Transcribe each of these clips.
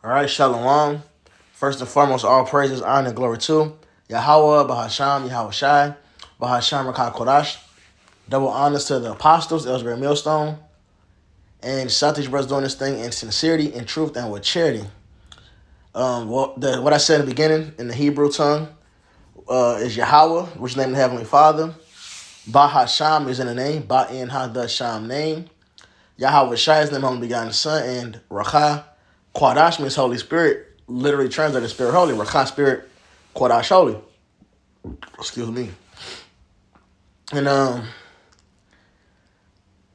All right, Shalom. First and foremost, all praises, honor, and glory to Yahweh, Bahasham, Yahweh Shai, Bahasham, Rakah Kodash. Double honors to the apostles, Elsbury Millstone, and Southeast brothers doing this thing in sincerity, in truth, and with charity. What I said in the beginning in the Hebrew tongue is Yahweh, which is named the Heavenly Father. Bahasham is in the name, Ba'in Hadasham name. Yahweh Shai is the name of the begotten Son, and Rakah Quadash means Holy Spirit, literally translated Spirit Holy. Rakah Spirit, Quadash Holy. Excuse me. And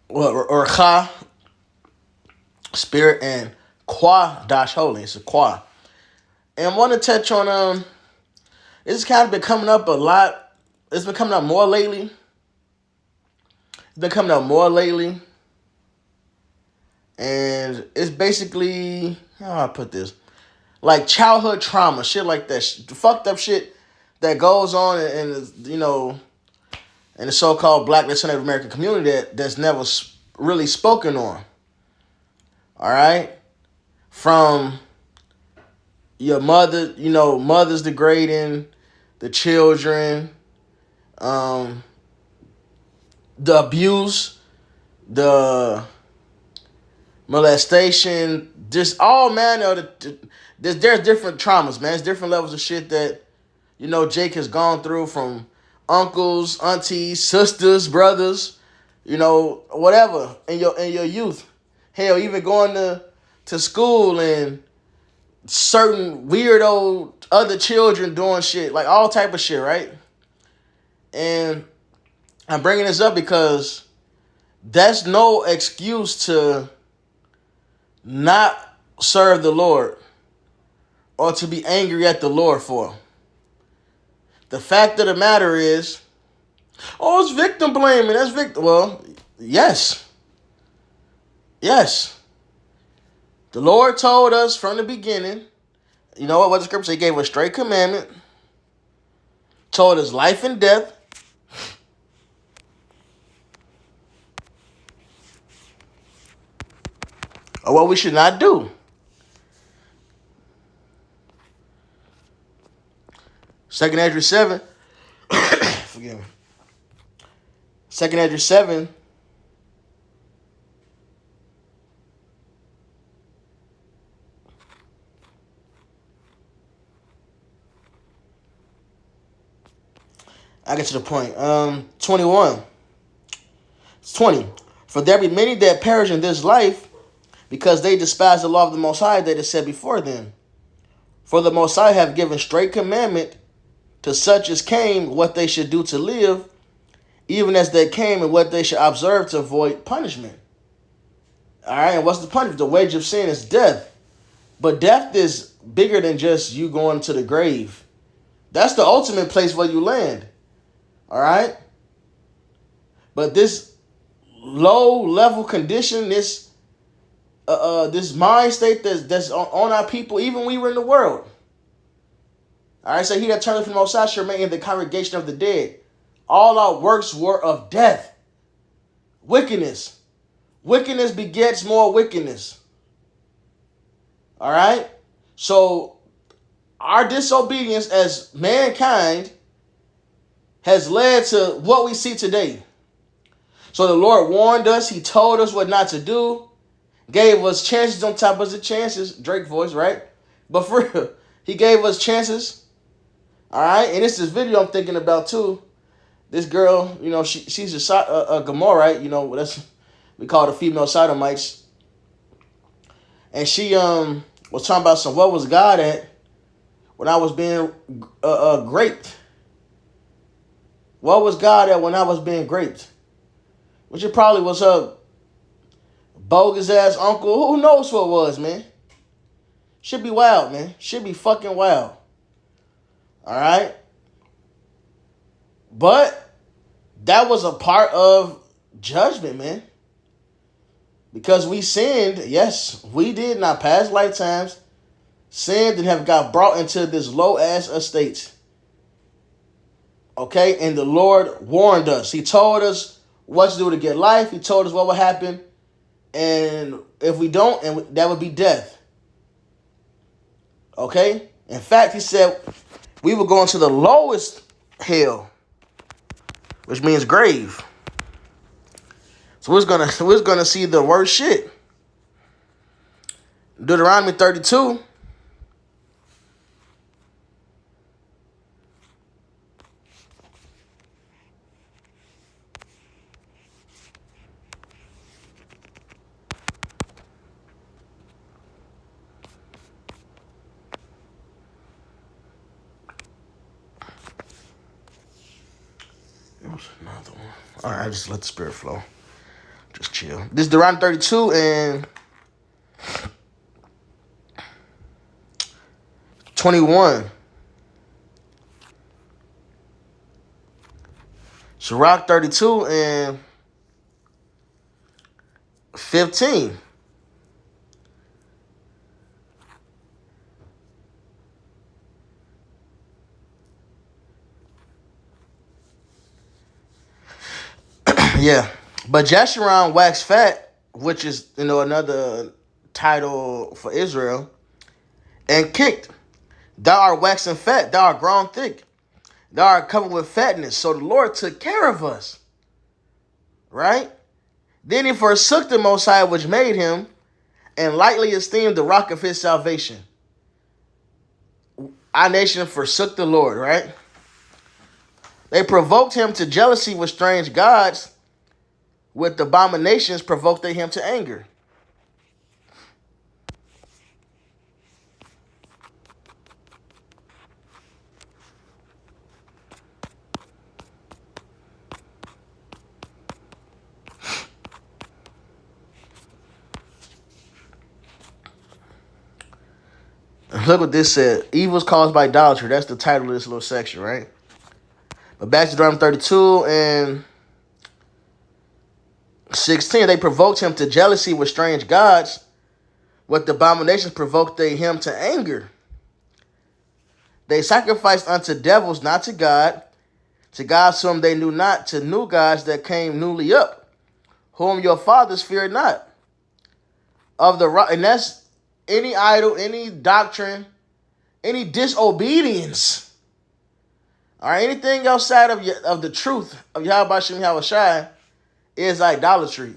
Rakah Spirit and Quadash Holy. It's a Qua. And I want to touch on it's kind of been coming up a lot. It's been coming up more lately. And it's basically, how do I put this? Like childhood trauma, shit like that. Fucked up shit that goes on in the so-called Black Native American community that's never really spoken on. All right? From your mother, mothers degrading the children, the abuse, the molestation, just all manner there's different traumas, man. There's different levels of shit that, Jake has gone through from uncles, aunties, sisters, brothers, whatever in your youth. Hell, even going to school and certain weirdo other children doing shit, like all type of shit, right? And I'm bringing this up because that's no excuse to not serve the Lord or to be angry at the Lord for. The fact of the matter is, it's victim blaming. That's victim. Well, yes. Yes. The Lord told us from the beginning, you know what the scripture said? He gave us straight commandment, told us life and death, or what we should not do. Second Ezra 7, forgive me. Second Ezra 7, I get to the point. 21. It's 20. For there be many that perish in this life, because they despise the law of the Most High that is set before them. For the Most High have given straight commandment to such as came what they should do to live, even as they came and what they should observe to avoid punishment. All right, and what's the punishment? The wage of sin is death. But death is bigger than just you going to the grave. That's the ultimate place where you land. All right? But this low-level condition, this mind state that's on our people, even when we were in the world. All right, so he that turneth from the Most High shall remain in the congregation of the dead. All our works were of death. Wickedness. Wickedness begets more wickedness. All right? So our disobedience as mankind has led to what we see today. So the Lord warned us. He told us what not to do. Gave us chances on top of the chances. Drake voice, right? But for real, he gave us chances. All right? And this is video I'm thinking about too. This girl, she's a Gomorrahite, we call it the female sodomites. And she was talking about what was God at when I was being raped. What was God at when I was being raped? Which it probably was her bogus ass uncle. Who knows what it was, man? Should be wild, man. Should be fucking wild. All right? But that was a part of judgment, man. Because we sinned. Yes, we did in our past lifetimes. Sinned and have got brought into this low-ass estate. Okay? And the Lord warned us. He told us what to do to get life. He told us what would happen. And if we don't, that would be death. Okay? In fact, he said we were going to the lowest hell, which means grave. So we're gonna see the worst shit. Deuteronomy 32. Another one. All right, just let the spirit flow. Just chill. This is Deuteronomy 32 and 21. Sirach 32 and 15. Yeah. But Jeshurun waxed fat, which is, another title for Israel, and kicked. Thou art waxing fat, thou art grown thick, thou art covered with fatness. So the Lord took care of us. Right? Then he forsook the Most High which made him, and lightly esteemed the rock of his salvation. Our nation forsook the Lord, right? They provoked him to jealousy with strange gods. With abominations provoked they him to anger. Look what this said. Evils caused by idolatry. That's the title of this little section, right? But back to Deuteronomy 32 and 16. They provoked him to jealousy with strange gods. With abominations provoked they him to anger. They sacrificed unto devils, not to God. To gods whom they knew not. To new gods that came newly up. Whom your fathers feared not. And that's any idol, any doctrine, any disobedience. All right, anything outside of the truth of Yahweh Shem Yahweh Shai is idolatry.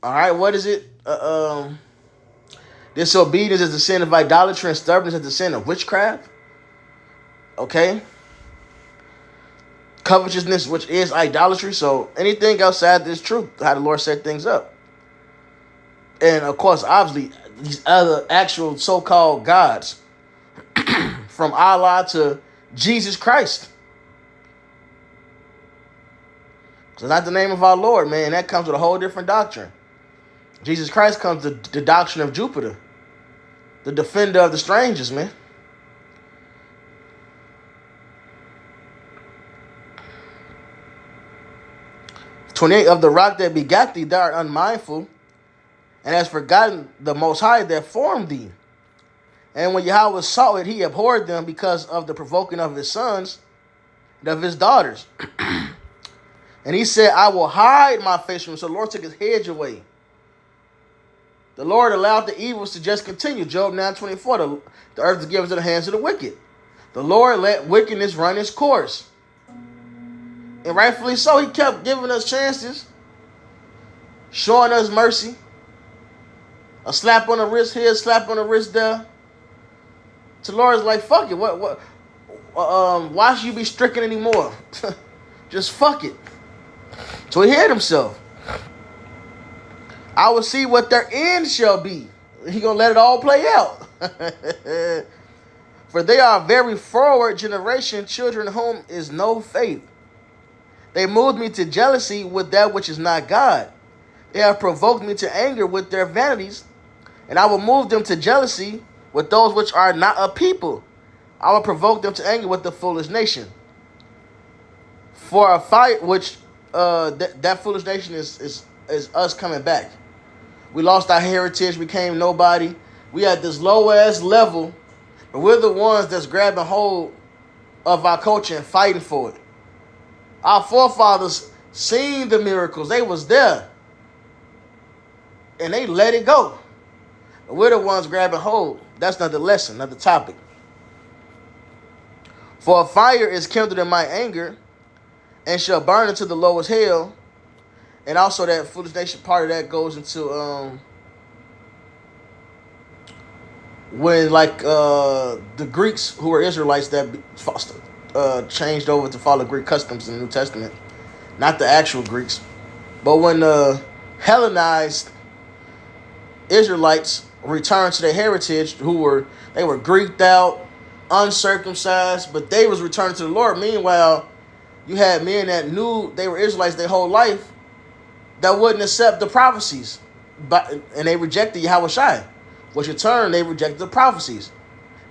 All right, what is it? Disobedience is the sin of idolatry, and stubbornness is the sin of witchcraft. Okay. Covetousness, which is idolatry. So anything outside this truth, how the Lord set things up. And of course, obviously, these other actual so-called gods, from Allah to Jesus Christ. So that's the name of our Lord, man. That comes with a whole different doctrine. Jesus Christ comes with the doctrine of Jupiter, the defender of the strangers, man. "28 of the rock that begat thee, thou art unmindful, and hast forgotten the Most High that formed thee. And when Yahweh saw it, he abhorred them because of the provoking of his sons and of his daughters. And he said, I will hide my face from him." So the Lord took his hedge away. The Lord allowed the evils to just continue. Job 9:24, the earth is given to the hands of the wicked. The Lord let wickedness run its course. And rightfully so, he kept giving us chances, showing us mercy. A slap on the wrist here, slap on the wrist there. So the Lord's like, fuck it. Why should you be stricken anymore? Just fuck it. So he hid himself. I will see what their end shall be. He gonna let it all play out. For they are a very forward generation, children whom is no faith. They moved me to jealousy with that which is not God. They have provoked me to anger with their vanities, and I will move them to jealousy with those which are not a people. I will provoke them to anger with the foolish nation. For a fight which that foolish nation is us coming back. We lost our heritage, became nobody. We at this low ass level, but we're the ones that's grabbing hold of our culture and fighting for it. Our forefathers seen the miracles. They was there. And they let it go. We're the ones grabbing hold. That's not the lesson, not the topic. For a fire is kindled in my anger, and shall burn into the lowest hell. And also that foolish nation part of that goes into when like the Greeks who were Israelites that changed over to follow Greek customs in the New Testament, not the actual Greeks, but when the Hellenized Israelites returned to their heritage, they were Greeked out, uncircumcised, but they was returning to the Lord. Meanwhile, you had men that knew they were Israelites their whole life that wouldn't accept the prophecies, and they rejected Yahweh Shai, which in turn they rejected the prophecies.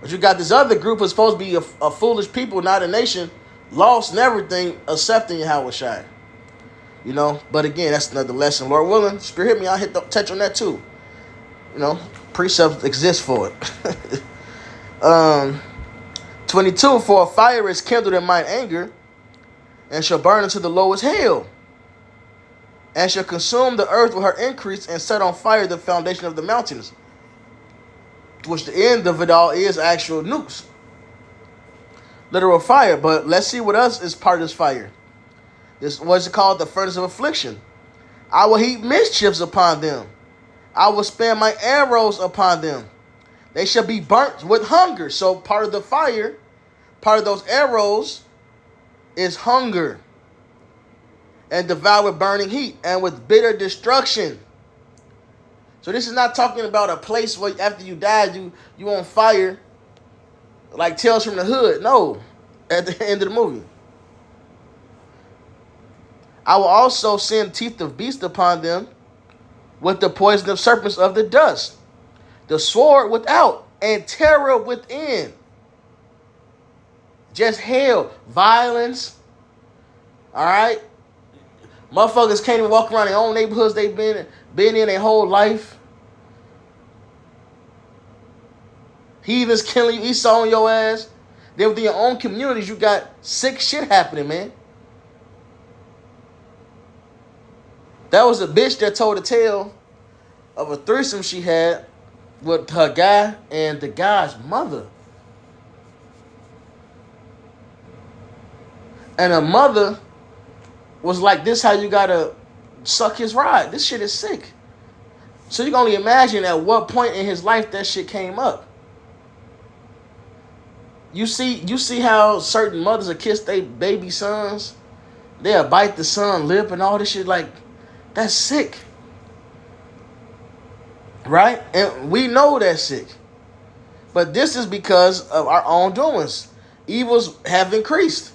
But you got this other group who's supposed to be a foolish people, not a nation, lost and everything, accepting Yahweh Shai. You know, but again, that's another lesson. Lord willing, Spirit hit me, I'll touch on that too. You know, precepts exist for it. 22, for a fire is kindled in mine anger, and shall burn into the lowest hell, and shall consume the earth with her increase, and set on fire the foundation of the mountains. Which the end of it all is actual nukes. Literal fire. But let's see what else is part of this fire. This what's it called? The furnace of affliction. I will heap mischiefs upon them. I will spend my arrows upon them. They shall be burnt with hunger. So part of the fire, part of those arrows is hunger. And devour with burning heat and with bitter destruction. So this is not talking about a place where after you die, you on fire, like Tales from the Hood. No, at the end of the movie. I will also send teeth of beasts upon them, with the poison of serpents of the dust, the sword without, and terror within. Just hell, violence. All right, motherfuckers can't even walk around their own neighborhoods they've been in their whole life. Heathens killing you, Esau on your ass. Then within your own communities, you got sick shit happening, man. That was a bitch that told a tale of a threesome she had with her guy and the guy's mother. And her mother was like, this how you gotta suck his ride. This shit is sick. So you can only imagine at what point in his life that shit came up. You see how certain mothers will kiss their baby sons? They'll bite the son lip and all this shit. Like, that's sick. Right? And we know that's sick. But this is because of our own doings. Evils have increased.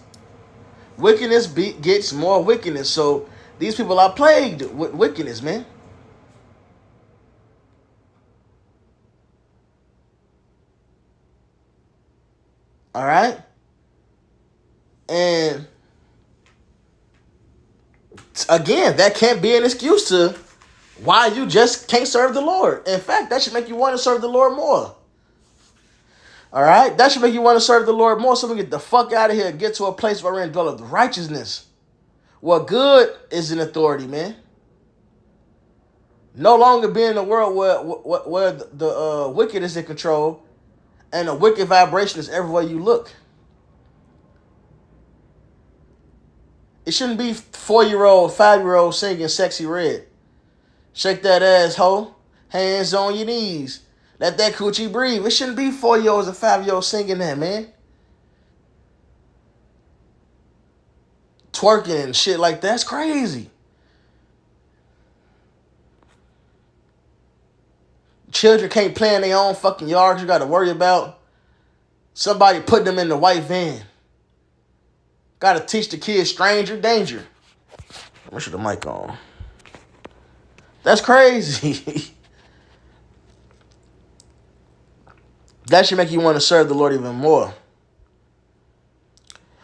Wickedness gets more wickedness. So these people are plagued with wickedness, man. All right? And again, that can't be an excuse to why you just can't serve the Lord. In fact, that should make you want to serve the Lord more. All right? That should make you want to serve the Lord more so we get the fuck out of here and get to a place where we're in dwell of righteousness. Where good is in authority, man. No longer be in a world where the wicked is in control and the wicked vibration is everywhere you look. It shouldn't be 4-year-old, 5-year-old singing Sexy Red. Shake that ass, ho. Hands on your knees. Let that coochie breathe. It shouldn't be 4-year-olds and 5-year-olds singing that, man. Twerking and shit like that's crazy. Children can't play in their own fucking yards. You got to worry about somebody putting them in the white van. Got to teach the kids stranger danger. Let me shut the mic on. That's crazy. That should make you want to serve the Lord even more.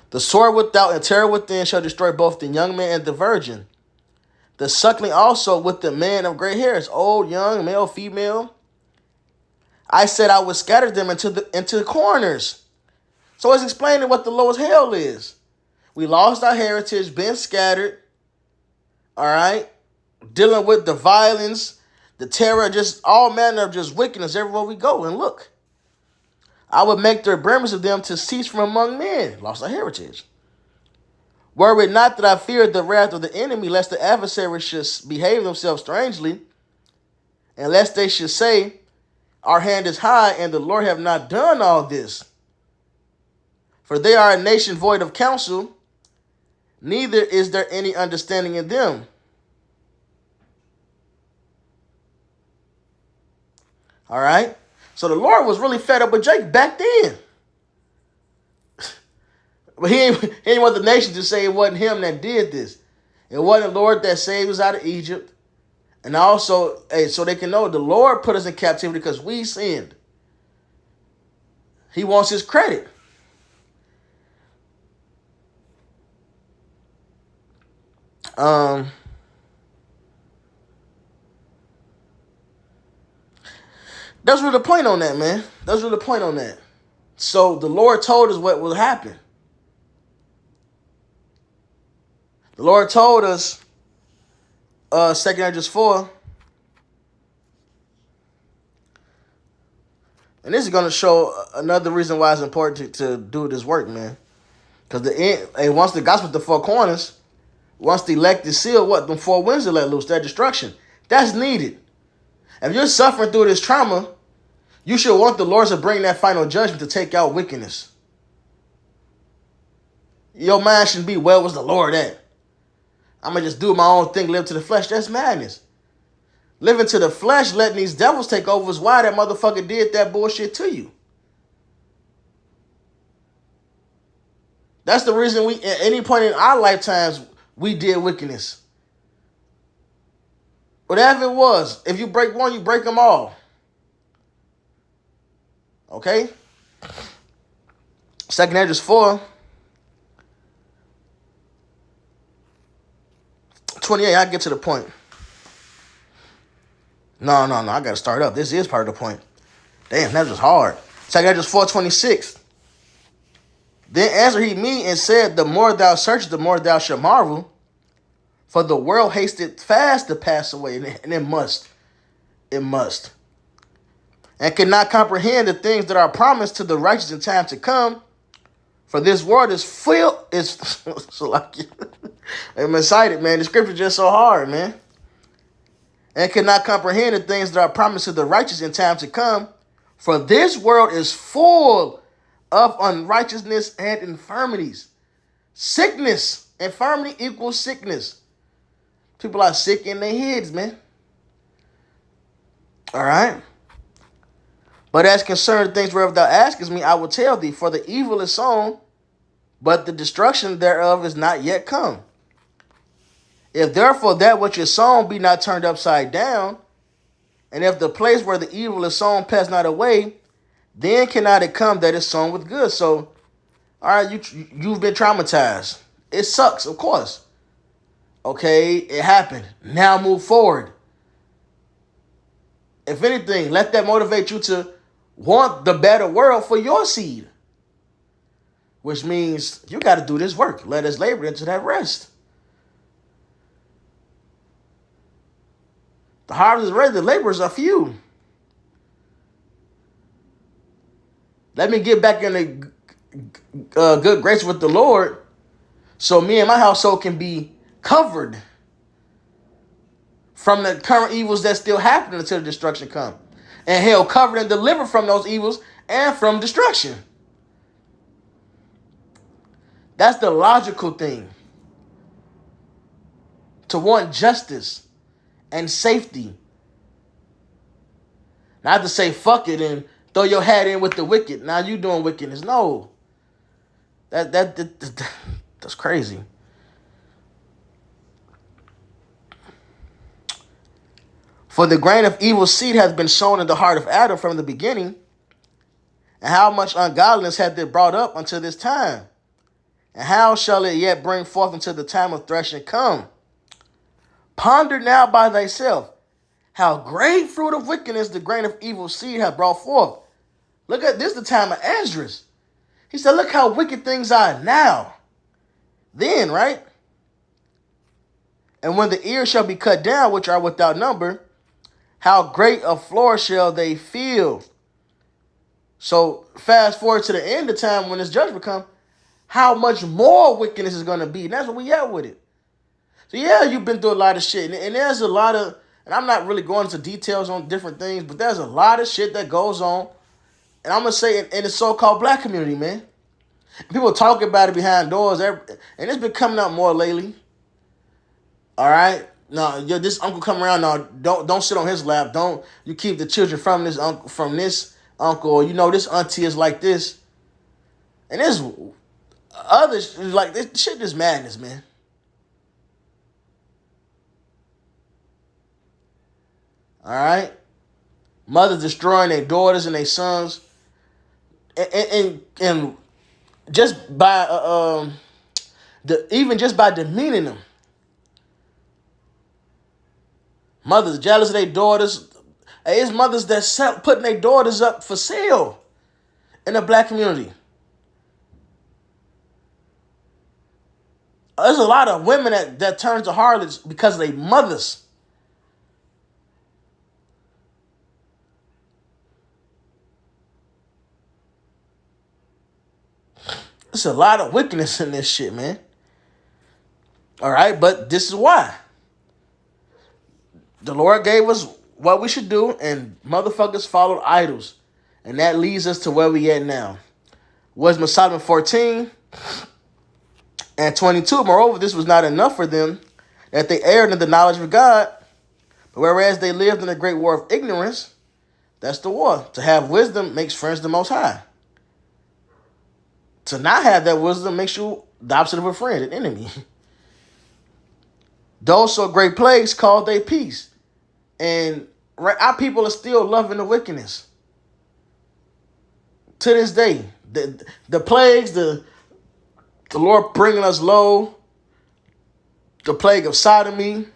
The sword without and terror within shall destroy both the young man and the virgin. The suckling also with the man of gray hairs, old, young, male, female. I said I would scatter them into the corners. So it's explaining what the lowest hell is. We lost our heritage, been scattered. All right? Dealing with the violence, the terror, just all manner of just wickedness everywhere we go and look. I would make the remembrance of them to cease from among men. Lost our heritage. Were it not that I feared the wrath of the enemy, lest the adversaries should behave themselves strangely, and lest they should say, our hand is high, and the Lord have not done all this. For they are a nation void of counsel, neither is there any understanding in them. All right? So the Lord was really fed up with Jacob back then. But he ain't want the nation to say it wasn't him that did this. It wasn't the Lord that saved us out of Egypt. And also, so they can know the Lord put us in captivity because we sinned. He wants his credit. That's really the point on that, man. That's really the point on that. So the Lord told us what will happen. The Lord told us, 2 Esdras 4, and this is going to show another reason why it's important to do this work, man. Because once the gospel at the four corners, once the elect is sealed, what? Them four winds are let loose, that destruction. That's needed. If you're suffering through this trauma, you should want the Lord to bring that final judgment to take out wickedness. Your mind should be, where was the Lord at? I'm going to just do my own thing, live to the flesh. That's madness. Living to the flesh, letting these devils take over is why that motherfucker did that bullshit to you. That's the reason we, at any point in our lifetimes, we did wickedness. Whatever it was, if you break one, you break them all. Okay? 2 Esdras 4, 28, I get to the point. No, I got to start up. This is part of the point. Damn, that was hard. 2 Esdras 4:26. Then answered he me and said, the more thou searchest, the more thou shalt marvel. For the world hasted fast to pass away, and it must. It must. And cannot comprehend the things that are promised to the righteous in time to come. For this world is filled, so like, I'm excited, man. The scripture is just so hard, man. And cannot comprehend the things that are promised to the righteous in time to come. For this world is full of unrighteousness and infirmities. Sickness. Infirmity equals sickness. People are sick in their heads, man. All right. But as concerned things whereof thou askest me, I will tell thee, for the evil is sown, but the destruction thereof is not yet come. If therefore that which is sown be not turned upside down, and if the place where the evil is sown pass not away, then cannot it come that is sown with good. So, all right, you've been traumatized. It sucks, of course. Okay, it happened. Now move forward. If anything, let that motivate you to want the better world for your seed. Which means you got to do this work. Let us labor into that rest. The harvest is ready, the laborers are few. Let me get back in the good grace with the Lord so me and my household can be covered from the current evils that still happen until the destruction comes. And hell, covered and delivered from those evils and from destruction. That's the logical thing. To want justice and safety. Not to say fuck it and throw your hat in with the wicked. Now you doing wickedness. No. That's crazy. For the grain of evil seed has been sown in the heart of Adam from the beginning. And how much ungodliness hath it brought up unto this time? And how shall it yet bring forth until the time of threshing come? Ponder now by thyself how great fruit of wickedness the grain of evil seed hath brought forth. Look at this, the time of Esdras. He said, look how wicked things are now. Then, right? And when the ears shall be cut down, which are without number, How great a floor shall they feel? So fast forward to the end of time when this judgment come, how much more wickedness is going to be. And that's what we at with it. So yeah, you've been through a lot of shit. And there's a lot of, and I'm not really going into details on different things, but there's a lot of shit that goes on. And I'm going to say in the so-called black community, man. People talk about it behind doors, and it's been coming out more lately. All right? Now, this uncle come around now, don't sit on his lap. Don't you keep the children from this uncle, or this auntie is like this. And there's others, like, this shit is madness, man. All right? Mothers destroying their daughters and their sons. And just by even just by demeaning them. Mothers jealous of their daughters. Hey, it's mothers that putting their daughters up for sale in the black community. There's a lot of women that turn to harlots because of their mothers. There's a lot of wickedness in this shit, man. All right, but this is why. The Lord gave us what we should do, and motherfuckers followed idols. And that leads us to where we at now. Wisdom of Solomon 14 and 22. Moreover, this was not enough for them, that they erred in the knowledge of God. But whereas they lived in a great war of ignorance, that's the war. To have wisdom makes friends the Most High. To not have that wisdom makes you the opposite of a friend, an enemy. Those so great plagues called they peace. And our people are still loving the wickedness. To this day. The plagues, the Lord bringing us low. The plague of sodomy.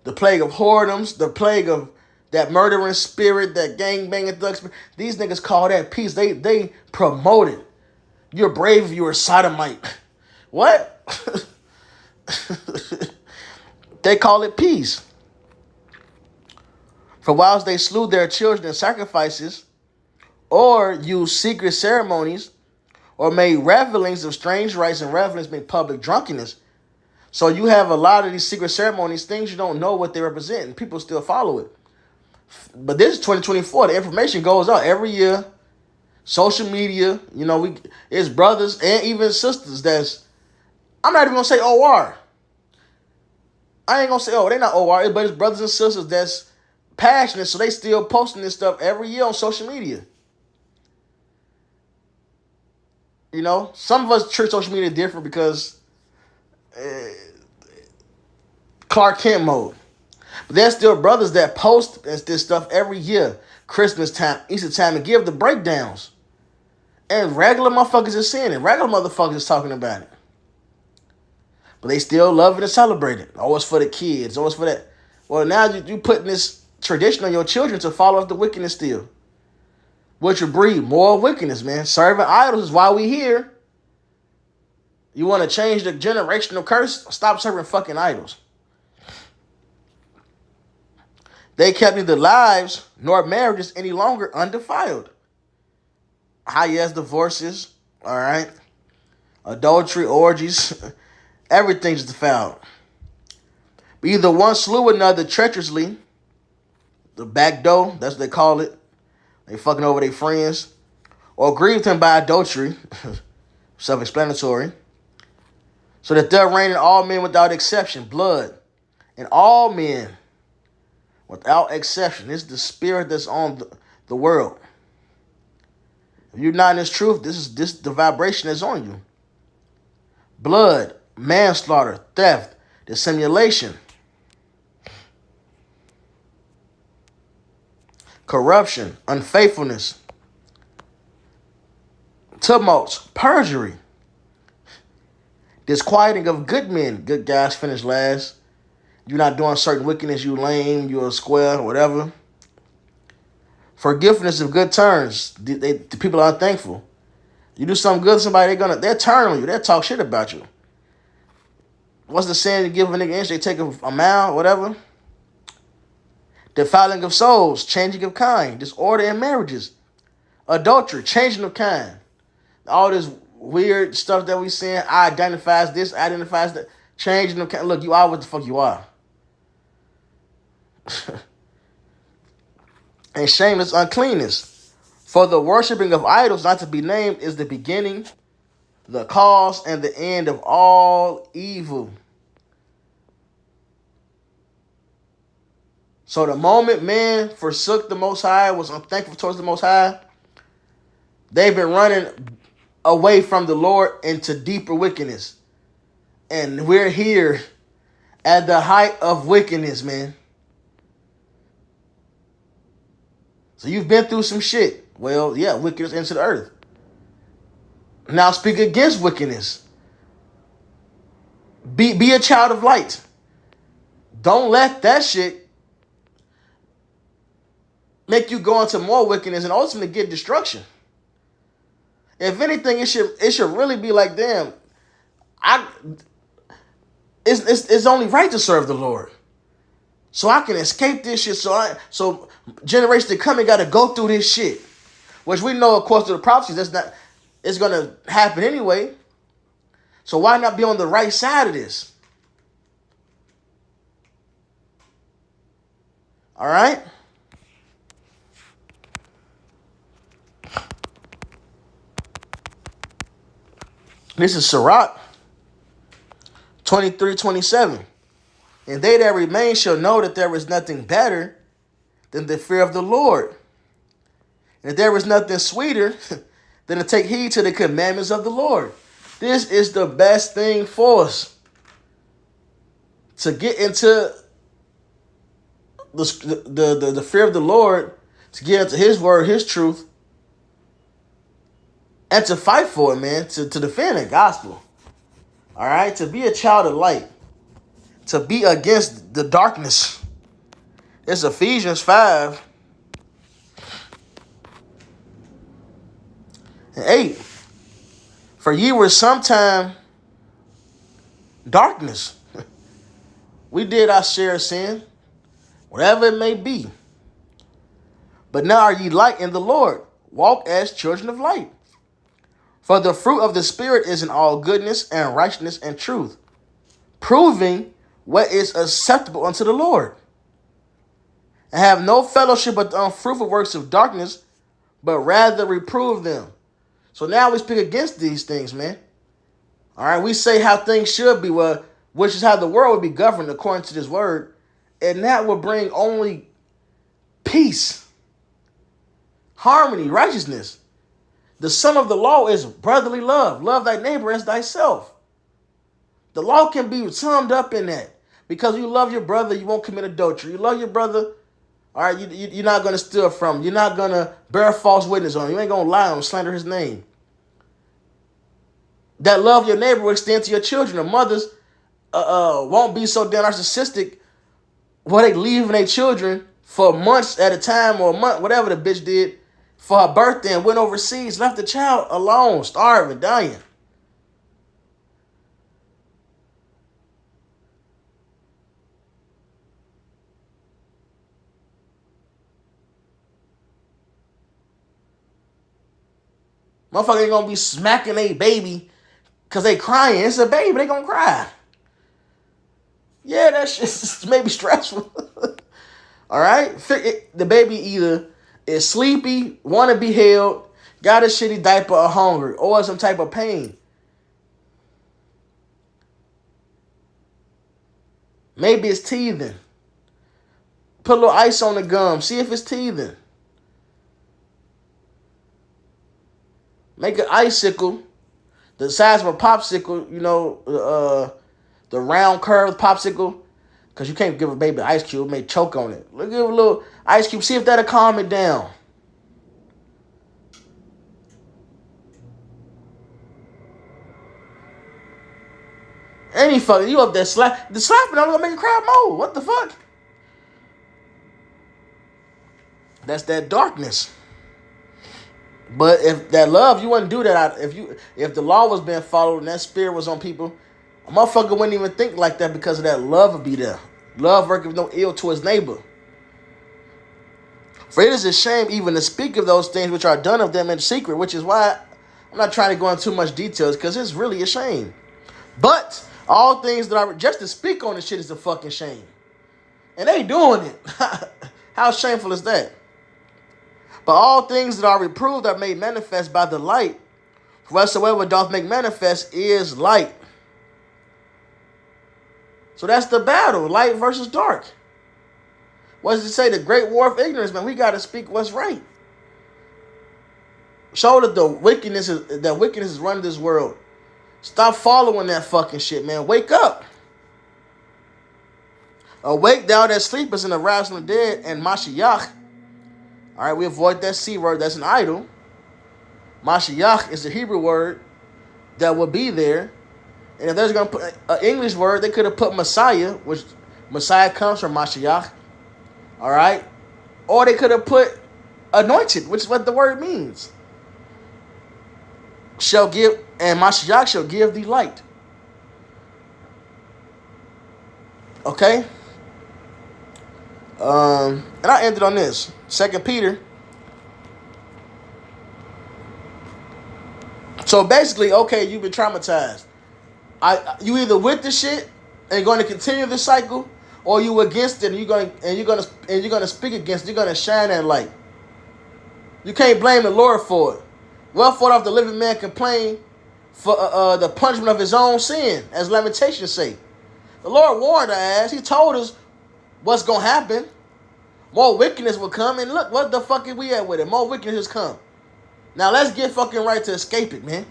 The plague of whoredoms. The plague of that murdering spirit, that gangbanging thug spirit. These niggas call that peace. They promote it. You're brave if you're a sodomite. What? They call it peace. For whilst they slew their children in sacrifices, or used secret ceremonies, or made revelings of strange rites, and revelings mean public drunkenness. So you have a lot of these secret ceremonies, things you don't know what they represent, and people still follow it. But this is 2024. The information goes out every year. Social media, it's brothers and even sisters that's, I'm not even going to say OR. I ain't going to say, they're not OR, but it's brothers and sisters that's passionate, so they still posting this stuff every year on social media. Some of us treat social media different because Clark Kent mode. But there's still brothers that post this stuff every year, Christmas time, Easter time, and give the breakdowns. And regular motherfuckers is seeing it. Regular motherfuckers is talking about it. But they still love it and celebrate it. Oh, it's for the kids. Oh, it's for that. Well, now you putting this tradition on your children to follow up the wickedness still. Which will breed more wickedness, man. Serving idols is why we here. You want to change the generational curse? Stop serving fucking idols. They kept neither lives nor marriages any longer undefiled. Yes, divorces, all right? Adultery, orgies, everything's defiled. But either one slew another treacherously, the back door, that's what they call it. They fucking over their friends. Or grieved him by adultery, self-explanatory. So that there reigned in all men without exception, blood. And all men, without exception. This is the spirit that's on the world. If you're not in this truth, this the vibration that's on you. Blood, manslaughter, theft, dissimulation, corruption, unfaithfulness, tumults, perjury, disquieting of good men. Good guys finish last. You're not doing certain wickedness, you lame, you're a square, whatever. Forgiveness of good turns. The people are unthankful. You do something good to somebody, they'll turn on you. They'll talk shit about you. What's the saying? You give a nigga an inch, they take a mile, whatever. defiling of souls, changing of kind, disorder in marriages, adultery, changing of kind. All this weird stuff that we saying, I identifies this, identifies that, changing of kind. Look, you are what the fuck you are. And shameless uncleanness. For the worshiping of idols not to be named is the beginning, the cause, and the end of all evil. So the moment man forsook the Most High, was unthankful towards the Most High, they've been running away from the Lord into deeper wickedness. And we're here at the height of wickedness, man. So you've been through some shit. Well, yeah, wickedness into the earth. Now speak against wickedness. Be a child of light. Don't let that shit make you go into more wickedness and ultimately get destruction. If anything, it should really be like, damn, it's only right to serve the Lord. So I can escape this shit. So generations to come got to go through this shit. Which we know, of course, through the prophecies, it's gonna happen anyway. So why not be on the right side of this? All right? This is Sirach 23:27. And they that remain shall know that there is nothing better than the fear of the Lord. And that there is nothing sweeter than to take heed to the commandments of the Lord. This is the best thing for us. To get into the fear of the Lord, to get into his word, his truth, and to fight for it, man, to defend the gospel. All right? To be a child of light. To be against the darkness. It's Ephesians 5 and 8. For ye were sometime darkness. We did our share of sin, whatever it may be. But now are ye light in the Lord. Walk as children of light. For the fruit of the Spirit is in all goodness and righteousness and truth, proving what is acceptable unto the Lord. And have no fellowship with the unfruitful works of darkness, but rather reprove them. So now we speak against these things, man. All right, we say how things should be, well, which is how the world would be governed according to this word. And that will bring only peace, harmony, righteousness. The sum of the law is brotherly love. Love thy neighbor as thyself. The law can be summed up in that. Because you love your brother, you won't commit adultery. You love your brother, all right, you're not going to steal from him. You're not going to bear false witness on him. You ain't going to lie on him, slander his name. That love your neighbor will extend to your children. The mothers won't be so damn narcissistic where they leaving their children for months at a time, or a month, whatever the bitch did, for her birthday and went overseas, left the child alone, starving, dying. Motherfucker ain't gonna be smacking a baby because they crying. It's a baby, they gonna cry. Yeah, that shit's maybe stressful. All right? The baby either is sleepy, want to be held, got a shitty diaper, or hungry, or some type of pain. Maybe it's teething. Put a little ice on the gum. See if it's teething. Make an icicle the size of a popsicle, you know, the round curved popsicle. Because you can't give a baby an ice cube, it may choke on it. Look, give a little ice cube, see if that'll calm it down. Any fucker, you up there slapping, I'm gonna make you cry more. What the fuck? That's that darkness. But if that love, you wouldn't do that. If the law was being followed and that spirit was on people, a motherfucker wouldn't even think like that because of that love would be there. Love working with no ill to his neighbor. For it is a shame even to speak of those things which are done of them in secret, which is why I'm not trying to go into too much details, because it's really a shame. But all things that are, just to speak on this shit is a fucking shame. And they doing it. How shameful is that? But all things that are reproved are made manifest by the light. For whatsoever doth make manifest is light. So that's the battle, light versus dark. What does it say? The great war of ignorance, man. We got to speak what's right. Show that the wickedness is running this world. Stop following that fucking shit, man. Wake up. Awake thou that sleepest, and arise from the dead, and Mashiach. All right, we avoid that C word. That's an idol. Mashiach is the Hebrew word that will be there. And if there's going to put an English word, they could have put Messiah, which Messiah comes from Mashiach. All right? Or they could have put anointed, which is what the word means. Shall give, and Mashiach shall give thee light. Okay? And I ended on this. 2 Peter. So basically, okay, you've been traumatized. You either with the shit and going to continue the cycle, or you against it and you're gonna speak against it. You're gonna shine that light. You can't blame the Lord for it. Wherefore doth the living man complain for the punishment of his own sin, as Lamentations say. The Lord warned our ass. He told us what's gonna happen. More wickedness will come, and look, what the fuck are we at with it? More wickedness has come. Now let's get fucking right to escape it, man.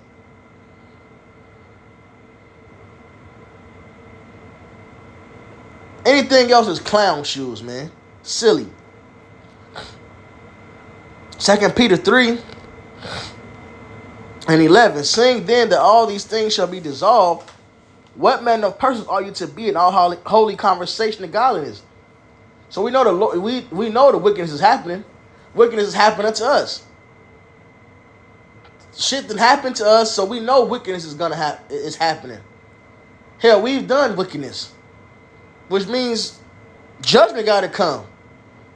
Anything else is clown shoes, man. Silly. 2 Peter 3 and 11. Seeing then that all these things shall be dissolved, what manner of persons are you to be in all holy conversation and godliness? So we know the Lord, we know the wickedness is happening. Wickedness is happening to us. Shit that happened to us, so we know wickedness is happening. Hell, we've done wickedness, which means judgment got to come.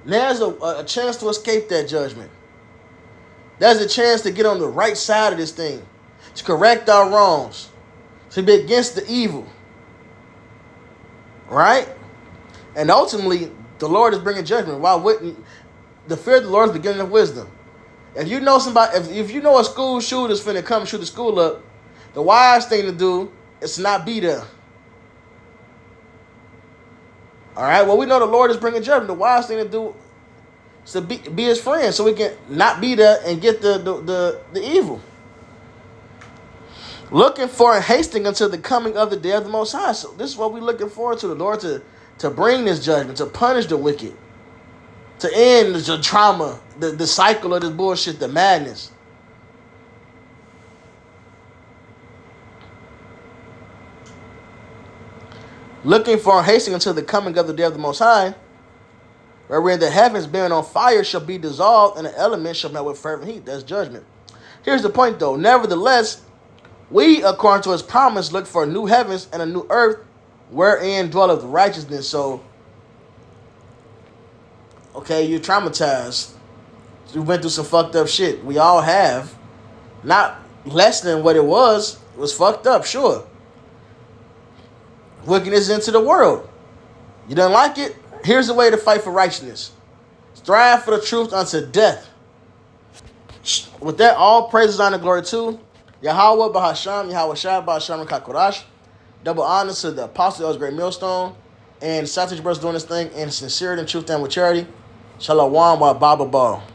There's a chance to escape that judgment. There's a chance to get on the right side of this thing, to correct our wrongs, to be against the evil. Right? And ultimately, the Lord is bringing judgment. Why wouldn't the fear of the Lord is the beginning of wisdom? If you know somebody, if you know a school shooter's finna come shoot the school up, the wise thing to do is to not be there. All right. Well, we know the Lord is bringing judgment. The wise thing to do is to be his friend, so we can not be there and get the evil. Looking for and hasting until the coming of the day of the Most High. So this is what we're looking forward to, the Lord to bring this judgment, to punish the wicked, to end the trauma, the cycle of this bullshit, the madness. Looking for and hasting until the coming of the day of the Most High, wherein the heavens being on fire shall be dissolved, and the elements shall melt with fervent heat. That's judgment. Here's the point, though. Nevertheless, we, according to his promise, look for new heavens and a new earth, wherein dwelleth righteousness. So, okay, you're traumatized. You went through some fucked up shit. We all have. Not less than what it was. It was fucked up, sure. Wickedness into the world. You don't like it? Here's the way to fight for righteousness. Strive for the truth unto death. With that, all praises, honor, glory to Yahweh Bahasham, Yahweh Shai Bahasham Kakorash. Double honor to the apostle of the great millstone, and Sausage Brothers doing this thing in sincerity and truth and with charity. Shalom wa Baba Ball.